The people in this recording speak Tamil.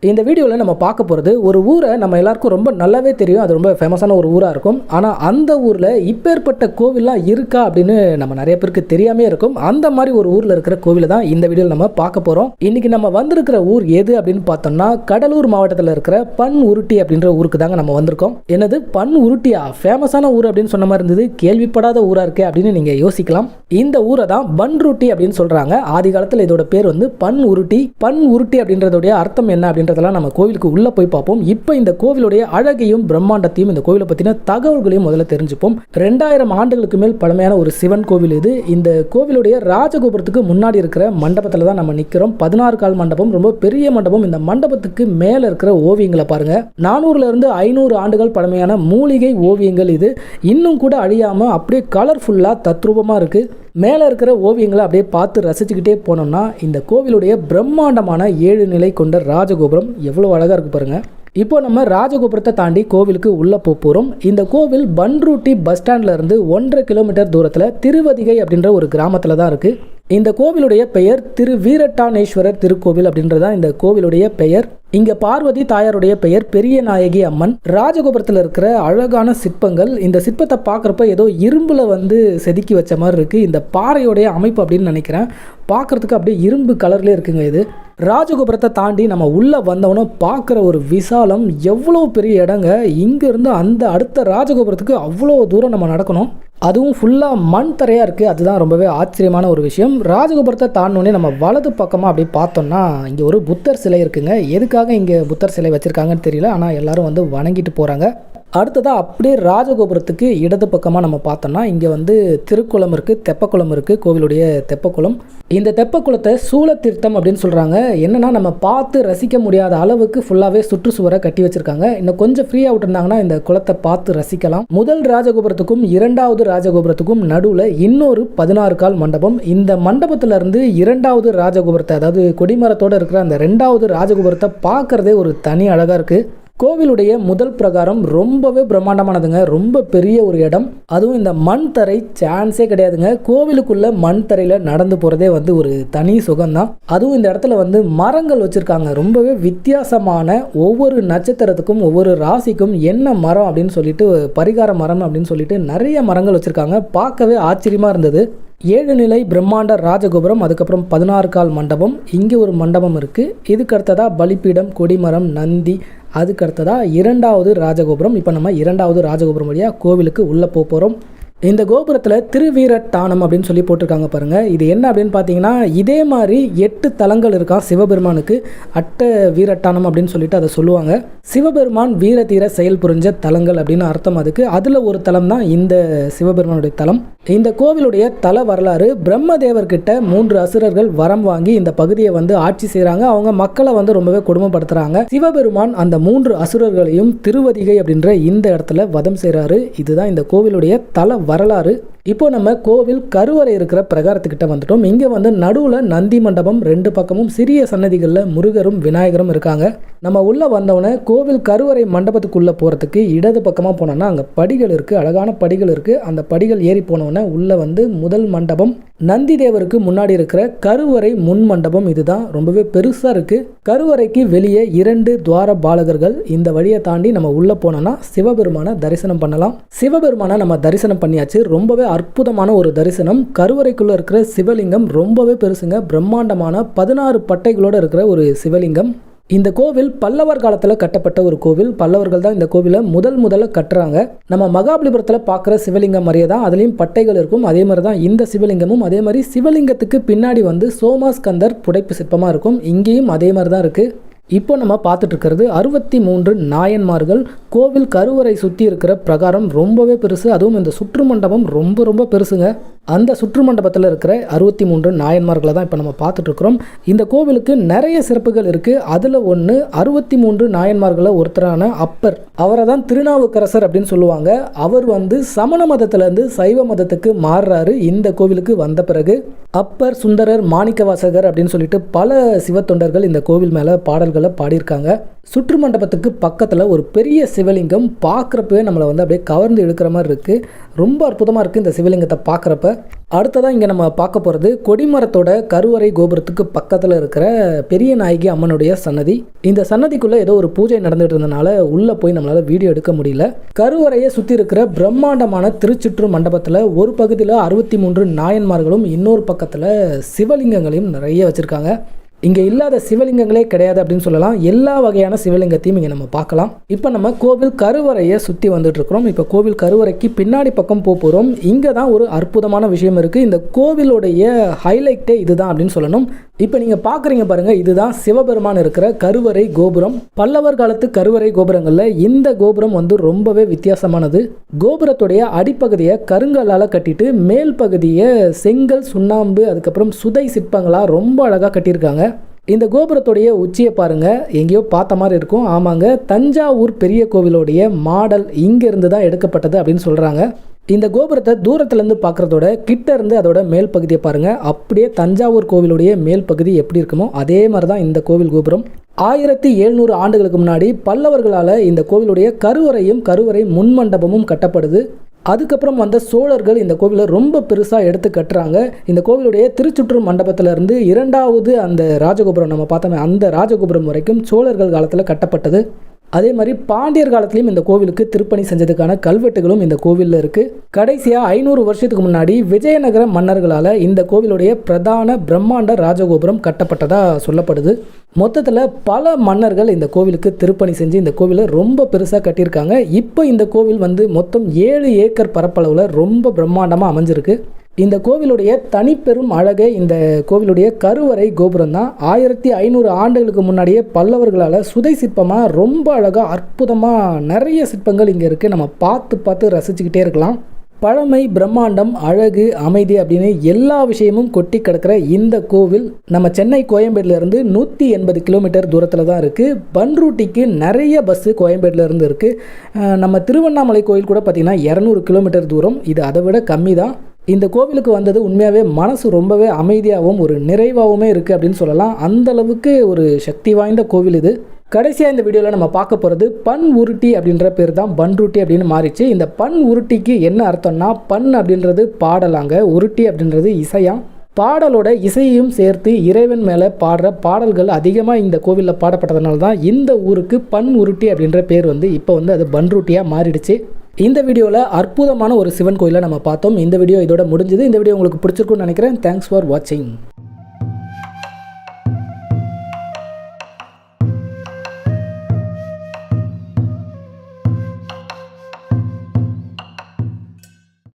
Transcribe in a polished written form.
இந்த வீடியோவில் நம்ம பார்க்க போகிறது ஒரு ஊரை நம்ம எல்லாருக்கும் ரொம்ப நல்லாவே தெரியும். அது ரொம்ப ஃபேமஸான ஒரு ஊராக இருக்கும். ஆனால் அந்த ஊரில் இப்பேற்பட்ட கோவில்லாம் இருக்கா அப்படின்னு நம்ம நிறைய பேருக்கு தெரியாமே இருக்கும். அந்த மாதிரி ஒரு ஊரில் இருக்கிற கோவிலை தான் இந்த வீடியோவில் நம்ம பார்க்க போகிறோம். இன்றைக்கி நம்ம வந்திருக்கிற ஊர் எது அப்படின்னு பார்த்தோம்னா கடலூர் மாவட்டத்தில் இருக்கிற பன் உருட்டி அப்படின்ற ஊருக்கு தாங்க நம்ம வந்திருக்கோம். என்னது பன் உருட்டியா? ஃபேமஸான ஊர் அப்படின்னு சொன்ன மாதிரி இருந்தது. கேள்விப்படாத ஊராக இருக்கே அப்படின்னு நீங்கள் யோசிக்கலாம். இந்த ஊரை தான் பன் ரொட்டி அப்படின்னு சொல்கிறாங்க. ஆதி காலத்தில் இதோட பேர் வந்து பன் உருட்டி. பன் உருட்டி அப்படின்றதுடைய அர்த்தம் என்ன அப்படின்னு நம்ம கோவிலுக்கு உள்ள போய் பார்ப்போம். இப்போ இந்த கோவிலுடைய அழகையும் பிரம்மாண்டத்தையும் இந்த கோவிலை பத்தின தகவல்களையும் முதல்ல தெரிஞ்சுப்போம். 2000 ஆண்டுகளுக்கு மேல் பழமையான ஒரு சிவன் கோவில் இது. இந்த கோவிலுடைய ராஜகோபுரத்துக்கு முன்னாடி இருக்கிற மண்டபத்தில் தான் நம்ம நிற்கிறோம். 16 கால் மண்டபம், ரொம்ப பெரிய மண்டபம். இந்த மண்டபத்துக்கு மேல இருக்கிற ஓவியங்களை பாருங்க. 400 இருந்து 500 ஆண்டுகள் பழமையான மூலிகை ஓவியங்கள் இது. இன்னும் கூட அழியாம அப்படியே கலர்ஃபுல்லா தத்ரூபமா இருக்கு. மேலே இருக்கிற ஓவியங்களை அப்படியே பார்த்து ரசிச்சுக்கிட்டே போனோம்னா இந்த கோவிலுடைய பிரம்மாண்டமான 7 நிலை கொண்ட ராஜகோபுரம் எவ்வளோ அழகாக இருக்கு பாருங்க. இப்போ நம்ம ராஜகோபுரத்தை தாண்டி கோவிலுக்கு உள்ளே போகிறோம். இந்த கோவில் பன்ருட்டி பஸ் ஸ்டாண்ட்ல இருந்து 1.5 கிலோமீட்டர் தூரத்தில் திருவதிகை அப்படின்ற ஒரு கிராமத்தில் தான் இருக்குது. இந்த கோவிலுடைய பெயர் திரு வீரட்டானேஸ்வரர் திருக்கோவில் அப்படின்றதான் இந்த கோவிலுடைய பெயர். இங்க பார்வதி தாயாருடைய பெயர் பெரிய நாயகி அம்மன். ராஜகோபுரத்தில் இருக்கிற அழகான சிற்பங்கள், இந்த சிற்பத்தை பார்க்குறப்ப ஏதோ இரும்புல வந்து செதுக்கி வச்ச மாதிரி இருக்கு. இந்த பாறையுடைய அமைப்பு அப்படின்னு நினைக்கிறேன். பார்க்கறதுக்கு அப்படியே இரும்பு கலர்லேயே இருக்குங்க. இது ராஜகோபுரத்தை தாண்டி நம்ம உள்ளே வந்தவொன்னே பார்க்குற ஒரு விசாலம், எவ்வளோ பெரிய இடங்க. இங்கேருந்து அந்த அடுத்த ராஜகோபுரத்துக்கு அவ்வளோ தூரம் நம்ம நடக்கணும். அதுவும் ஃபுல்லாக மண் தரையாக இருக்குது. அதுதான் ரொம்பவே ஆச்சரியமான ஒரு விஷயம். ராஜகோபுரத்தை தாண்டினோடனே நம்ம வலது பக்கமாக அப்படி பார்த்தோம்னா இங்கே ஒரு புத்தர் சிலை இருக்குங்க. எதுக்காக இங்கே புத்தர் சிலை வச்சுருக்காங்கன்னு தெரியல. ஆனால் எல்லாரும் வந்து வணங்கிட்டு போகிறாங்க. அடுத்ததாக அப்படியே ராஜகோபுரத்துக்கு இடது பக்கமாக நம்ம பார்த்தோம்னா இங்கே வந்து திருக்குளம் இருக்குது, தெப்பக்குளம் இருக்குது. கோவிலுடைய தெப்பக்குளம். இந்த தெப்பக்குளத்தை சூழத்தீர்த்தம் அப்படின்னு சொல்கிறாங்க. என்னென்னா நம்ம பார்த்து ரசிக்க முடியாத அளவுக்கு ஃபுல்லாகவே சுற்றுச்சுவரை கட்டி வச்சுருக்காங்க. இன்னும் கொஞ்சம் ஃப்ரீயாக விட்டுருந்தாங்கன்னா இந்த குளத்தை பார்த்து ரசிக்கலாம். முதல் ராஜகோபுரத்துக்கும் இரண்டாவது ராஜகோபுரத்துக்கும் நடுவில் இன்னொரு 16 கால் மண்டபம். இந்த மண்டபத்திலிருந்து இரண்டாவது ராஜகோபுரத்தை, அதாவது கொடிமரத்தோடு இருக்கிற அந்த 2வது ராஜகோபுரத்தை பார்க்குறதே ஒரு தனி அழகாக இருக்குது. கோவிலுடைய முதல் பிரகாரம் ரொம்பவே பிரம்மாண்டமானதுங்க. ரொம்ப பெரிய ஒரு இடம். அதுவும் இந்த மண் தரை சான்ஸே கிடையாதுங்க. கோவிலுக்குள்ள மண் தரையில் நடந்து போகிறதே வந்து ஒரு தனி சுகம்தான். அதுவும் இந்த இடத்துல வந்து மரங்கள் வச்சுருக்காங்க. ரொம்பவே வித்தியாசமான, ஒவ்வொரு நட்சத்திரத்துக்கும் ஒவ்வொரு ராசிக்கும் என்ன மரம் அப்படின்னு சொல்லிட்டு, பரிகார மரம் அப்படின்னு சொல்லிட்டு நிறைய மரங்கள் வச்சுருக்காங்க. பார்க்கவே ஆச்சரியமாக இருந்தது. 7 நிலை பிரம்மாண்ட ராஜகோபுரம், அதுக்கப்புறம் 16 கால் மண்டபம். இங்கே ஒரு மண்டபம் இருக்குது. இதுக்கு அடுத்ததாக பலிப்பீடம், கொடிமரம், நந்தி. அதுக்கு அடுத்ததாக 2வது ராஜகோபுரம். இப்போ நம்ம 2வது ராஜகோபுரம் வழியாக கோவிலுக்கு உள்ளே போகிறோம். இந்த கோபுரத்தில் திருவீரட்டானம் அப்படின்னு சொல்லி போட்டிருக்காங்க பாருங்கள். இது என்ன அப்படின்னு பார்த்தீங்கன்னா, இதே மாதிரி 8 தலங்கள் இருக்கான் சிவபெருமானுக்கு. அட்ட வீரட்டானம் அப்படின்னு சொல்லிட்டு அதை சொல்லுவாங்க. சிவபெருமான் வீரதீர செயல் புரிஞ்ச தலங்கள் அப்படின்னு அர்த்தம் அதுக்கு. அதில் ஒரு தலம் தான் இந்த சிவபெருமானுடைய தலம். இந்த கோவிலுடைய தல வரலாறு, பிரம்மதேவர்கிட்ட 3 அசுரர்கள் வரம் வாங்கி இந்த பகுதியை வந்து ஆட்சி செய்கிறாங்க. அவங்க மக்களை வந்து ரொம்பவே கொடுமைப்படுத்துகிறாங்க. சிவபெருமான் அந்த 3 அசுரர்களையும் திருவதிகை அப்படின்ற இந்த இடத்துல வதம் செய்கிறாரு. இதுதான் இந்த கோவிலுடைய தல வரலாறு. இப்போ நம்ம கோவில் கருவறை இருக்கிற பிரகாரத்துக்கிட்ட வந்துட்டோம். இங்கே வந்து நடுவில் நந்தி மண்டபம், 2 பக்கமும் சிறிய சன்னதிகளில் முருகரும் விநாயகரும் இருக்காங்க. நம்ம உள்ளே வந்தோடனே கோவில் கருவறை மண்டபத்துக்குள்ளே போகிறதுக்கு இடது பக்கமாக போனோம்னா அங்கே படிகள் இருக்குது, அழகான படிகள் இருக்குது. அந்த படிகள் ஏறி போனோடனே உள்ளே வந்து முதல் மண்டபம், நந்தி தேவருக்கு முன்னாடி இருக்கிற கருவறை முன் மண்டபம். இதுதான் ரொம்பவே பெருசாக இருக்குது. கருவறைக்கு வெளியே 2 துவார பாலகர்கள். இந்த வழியை தாண்டி நம்ம உள்ளே போனோம்னா சிவபெருமான தரிசனம் பண்ணலாம். சிவபெருமான நம்ம தரிசனம் பண்ணியாச்சு. ரொம்பவே அற்புதமான ஒரு தரிசனம். கருவறைக்குள்ள இருக்கிற சிவலிங்கம் ரொம்பவே பெருசுங்க. பிரம்மாண்டமான 16 பட்டைகளோடு இருக்கிற ஒரு சிவலிங்கம். இந்த கோவில் பல்லவர் காலத்தில் கட்டப்பட்ட ஒரு கோவில். பல்லவர்கள் தான் இந்த கோவிலை முதல்ல கட்டுறாங்க. நம்ம மகாபலிபுரத்தில் பார்க்குற சிவலிங்கம் மாதிரியே தான் அதுலேயும் பட்டைகள் இருக்கும். அதே மாதிரி தான் இந்த சிவலிங்கமும். அதே மாதிரி சிவலிங்கத்துக்கு பின்னாடி வந்து சோமாஸ்கந்தர் புடைப்பு சிற்பமாக இருக்கும். இங்கேயும் அதே மாதிரி தான் இருக்குது. இப்போ நம்ம பார்த்துட்டு இருக்கிறது 63 நாயன்மார்கள். கோவில் கருவறை சுற்றி இருக்கிற பிரகாரம் ரொம்பவே பெருசு. அதுவும் இந்த சுற்று மண்டபம் ரொம்ப பெருசுங்க. அந்த சுற்று மண்டபத்தில் இருக்கிற 63 நாயன்மார்களை தான் இப்போ நம்ம பார்த்துட்டு இருக்கிறோம். இந்த கோவிலுக்கு நிறைய சிறப்புகள் இருக்குது. அதில் ஒன்று 63 நாயன்மார்களை ஒருத்தரான அப்பர். அவரை தான் திருநாவுக்கரசர் அப்படின்னு சொல்லுவாங்க. அவர் வந்து சமண மதத்திலேருந்து சைவ மதத்துக்கு மாறுறாரு இந்த கோவிலுக்கு வந்த பிறகு. அப்பர், சுந்தரர், மாணிக்கவாசகர் அப்படின்னு சொல்லிட்டு பல சிவத்தொண்டர்கள் இந்த கோவில் மேலே பாடல்கள் பாடல்களை பாடியிருக்காங்க. சுற்று மண்டபத்துக்கு பக்கத்தில் ஒரு பெரிய சிவலிங்கம் பார்க்குறப்பவே நம்மளை வந்து அப்படியே கவர்ந்து இழுக்கிற மாதிரி இருக்குது. ரொம்ப அற்புதமாக இருக்குது இந்த சிவலிங்கத்தை பார்க்குறப்ப. அடுத்ததாக இங்கே நம்ம பார்க்க போகிறது கொடிமரத்தோட கருவறை கோபுரத்துக்கு பக்கத்தில் இருக்கிற பெரிய நாயகி அம்மனுடைய சன்னதி. இந்த சன்னதிக்குள்ளே ஏதோ ஒரு பூஜை நடந்துகிட்டு இருந்தனால உள்ளே போய் நம்மளால் வீடியோ எடுக்க முடியல. கருவறையை சுற்றி இருக்கிற பிரம்மாண்டமான திருச்சுற்று மண்டபத்தில் ஒரு பகுதியில் 63 நாயன்மார்களும் இன்னொரு பக்கத்தில் சிவலிங்கங்களையும் நிறைய வச்சுருக்காங்க. இங்கே இல்லாத சிவலிங்கங்களே கிடையாது அப்படின்னு சொல்லலாம். எல்லா வகையான சிவலிங்கத்தையும் இங்கே நம்ம பார்க்கலாம். இப்போ நம்ம கோவில் கருவறையை சுற்றி வந்துட்டு இருக்கிறோம். இப்போ கோவில் கருவறைக்கு பின்னாடி பக்கம் போகிறோம். இங்கே தான் ஒரு அற்புதமான விஷயம் இருக்குது. இந்த கோவிலுடைய ஹைலைட்டே இதுதான் அப்படின்னு சொல்லணும். இப்போ நீங்கள் பார்க்குறீங்க பாருங்கள், இதுதான் சிவபெருமான் இருக்கிற கருவறை கோபுரம். பல்லவர் காலத்து கருவறை கோபுரங்களில் இந்த கோபுரம் வந்து ரொம்பவே வித்தியாசமானது. கோபுரத்துடைய அடிப்பகுதியை கருங்கல்லால் கட்டிட்டு மேல் பகுதியை செங்கல், சுண்ணாம்பு, அதுக்கப்புறம் சுதை சிற்பங்களாக ரொம்ப அழகாக கட்டியிருக்காங்க. இந்த கோபுரத்துடைய உச்சியை பாருங்கள், எங்கேயோ பார்த்த மாதிரி இருக்கும். ஆமாங்க, தஞ்சாவூர் பெரிய கோவிலுடைய மாடல் இங்கேருந்து தான் எடுக்கப்பட்டது அப்படின்னு சொல்கிறாங்க. இந்த கோபுரத்தை தூரத்துலேருந்து பார்க்குறதோட கிட்ட இருந்து அதோட மேல் பகுதியை பாருங்கள். அப்படியே தஞ்சாவூர் கோவிலுடைய மேல் பகுதி எப்படி இருக்குமோ அதே மாதிரி தான் இந்த கோவில் கோபுரம். 1700 ஆண்டுகளுக்கு முன்னாடி பல்லவர்களால் இந்த கோவிலுடைய கருவறையும் கருவறை முன்மண்டபமும் கட்டப்படுது. அதுக்கப்புறம் வந்த சோழர்கள் இந்த கோவிலை ரொம்ப பெருசாக எடுத்து கட்டுறாங்க. இந்த கோவிலுடைய திருச்சுற்று மண்டபத்திலேருந்து 2வது அந்த ராஜகோபுரம் நம்ம பார்த்தோமே, அந்த ராஜகோபுரம் வரைக்கும் சோழர்கள் காலத்தில் கட்டப்பட்டது. அதே மாதிரி பாண்டியர் காலத்திலையும் இந்த கோவிலுக்கு திருப்பணி செஞ்சதுக்கான கல்வெட்டுகளும் இந்த கோவிலில் இருக்குது. கடைசியாக 500 வருஷத்துக்கு முன்னாடி விஜயநகர மன்னர்களால் இந்த கோவிலுடைய பிரதான பிரம்மாண்ட ராஜகோபுரம் கட்டப்பட்டதாக சொல்லப்படுது. மொத்தத்தில் பல மன்னர்கள் இந்த கோவிலுக்கு திருப்பணி செஞ்சு இந்த கோவிலை ரொம்ப பெருசாக கட்டியிருக்காங்க. இப்போ இந்த கோவில் வந்து மொத்தம் 7 ஏக்கர் பரப்பளவில் ரொம்ப பிரம்மாண்டமாக அமைஞ்சிருக்கு. இந்த கோவிலுடைய தனிப்பெரும் அழகே இந்த கோவிலுடைய கருவறை கோபுரம் தான். 1500 ஆண்டுகளுக்கு முன்னாடியே பல்லவர்களால் சுதை சிற்பமாக ரொம்ப அழகாக அற்புதமாக நிறைய சிற்பங்கள் இங்கே இருக்குது. நம்ம பார்த்து ரசிச்சுக்கிட்டே இருக்கலாம். பழமை, பிரம்மாண்டம், அழகு, அமைதி அப்படின்னு எல்லா விஷயமும் கொட்டி கிடக்கிற இந்த கோவில் நம்ம சென்னை கோயம்பேடுலேருந்து 180 கிலோமீட்டர் தூரத்தில் தான் இருக்குது. பன்ருட்டிக்கு நிறைய பஸ்ஸு கோயம்பேடுலேருந்து இருக்குது. நம்ம திருவண்ணாமலை கோயில் கூட பார்த்திங்கன்னா 200 கிலோமீட்டர் தூரம். இது அதை விட கம்மி தான். இந்த கோவிலுக்கு வந்தது உண்மையாகவே மனசு ரொம்பவே அமைதியாகவும் ஒரு நிறைவாகவுமே இருக்குது அப்படின்னு சொல்லலாம். அந்தளவுக்கு ஒரு சக்தி வாய்ந்த கோவில் இது. கடைசியாக இந்த வீடியோவில் நம்ம பார்க்க போகிறது பன் உருட்டி அப்படின்ற பேர் தான் பன்ருட்டி அப்படின்னு மாறிச்சு. இந்த பன் உருட்டிக்கு என்ன அர்த்தம்னா, பன் அப்படின்றது பாடலாங்க, உருட்டி அப்படின்றது இசையாம். பாடலோட இசையையும் சேர்த்து இறைவன் மேலே பாடுற பாடல்கள் அதிகமாக இந்த கோவிலில் பாடப்பட்டதுனால தான் இந்த ஊருக்கு பன் உருட்டி அப்படின்ற பேர் வந்து இப்போ வந்து அது பன்ருட்டியாக மாறிடுச்சு. இந்த வீடியோவில் அற்புதமான ஒரு சிவன் கோயிலை நம்ம பார்த்தோம். இந்த வீடியோ இதோட முடிஞ்சது. இந்த வீடியோ உங்களுக்கு பிடிச்சிருக்குன்னு நினைக்கிறேன். தேங்க்ஸ் ஃபார் வாட்சிங்.